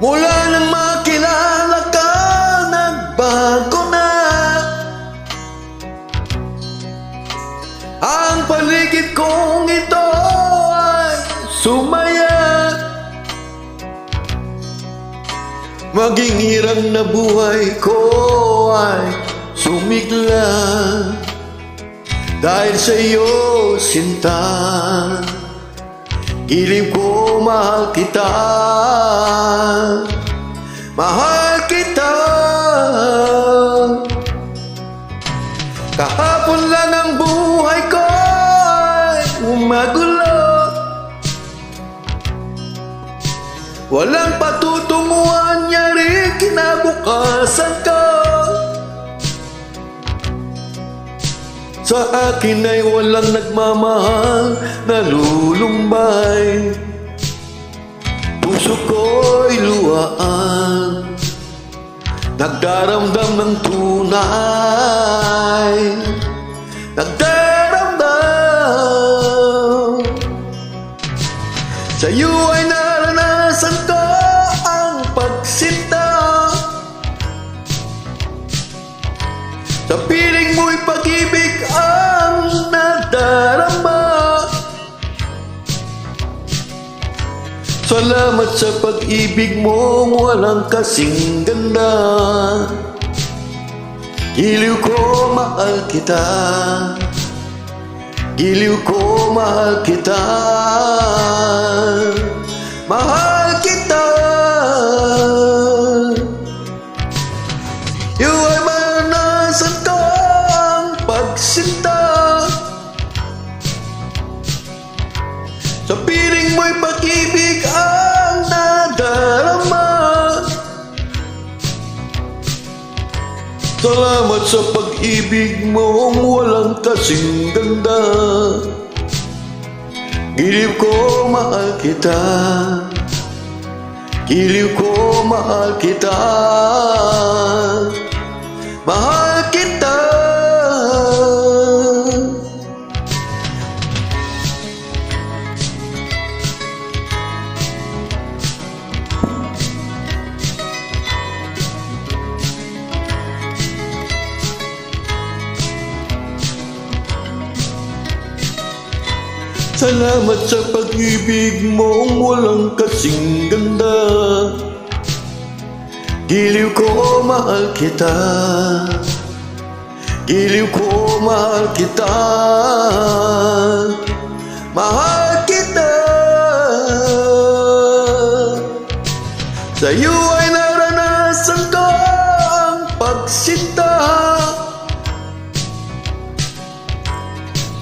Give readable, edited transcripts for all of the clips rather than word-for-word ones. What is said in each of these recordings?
Mula nang makilala ka, nagbago na ang paligid kong ito ay sumaya. Maging hirang na buhay ko ay sumigla dahil sa iyo, sinta. Giliw ko, mahal kita, mahal kita. Kahapon lang ang buhay ko ay magulo, walang patutunguhan niya rin kinabukasan ko. Sa akin ay walang nagmamahal, nalulumbay. Puso ko'y luwaan, nagdaramdam ng tunay, nagdaramdam. Sa'yo ay naranasan ko ang pagsinta, sa piling mo'y pag-ibig ang nadarama. Salamat sa pag-ibig mong walang kasing ganda. Giliw ko, mahal kita, giliw ko, mahal kita, mahal kita. You ay maranasan ko ang pagsinta, sa piling mo'y pag-ibig ang nadarama. Salamat sa pag-ibig mong walang kasing ganda. Giliw ko, mahal kita, giliw ko, mahal kita, mahal kita. Salamat sa pag-ibig mong walang kasing ganda. Giliw ko, mahal kita, giliw ko, mahal kita, mahal kita. Sa'yo ay naranasan ko ang pagsinta,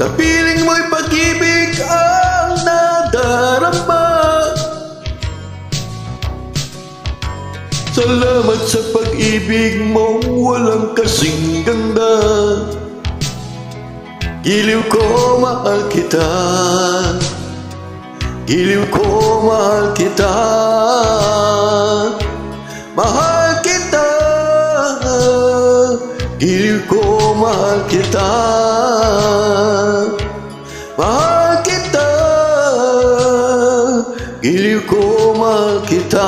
sa piling mo'y pag-ibig ang nadarama. Salamat sa pag-ibig mong walang kasing ganda. Giliw ko, mahal kita, giliw ko, mahal kita, mahal kita. Giliw ko, mahal kita, mahal kita. Giliw ko, mahal kita.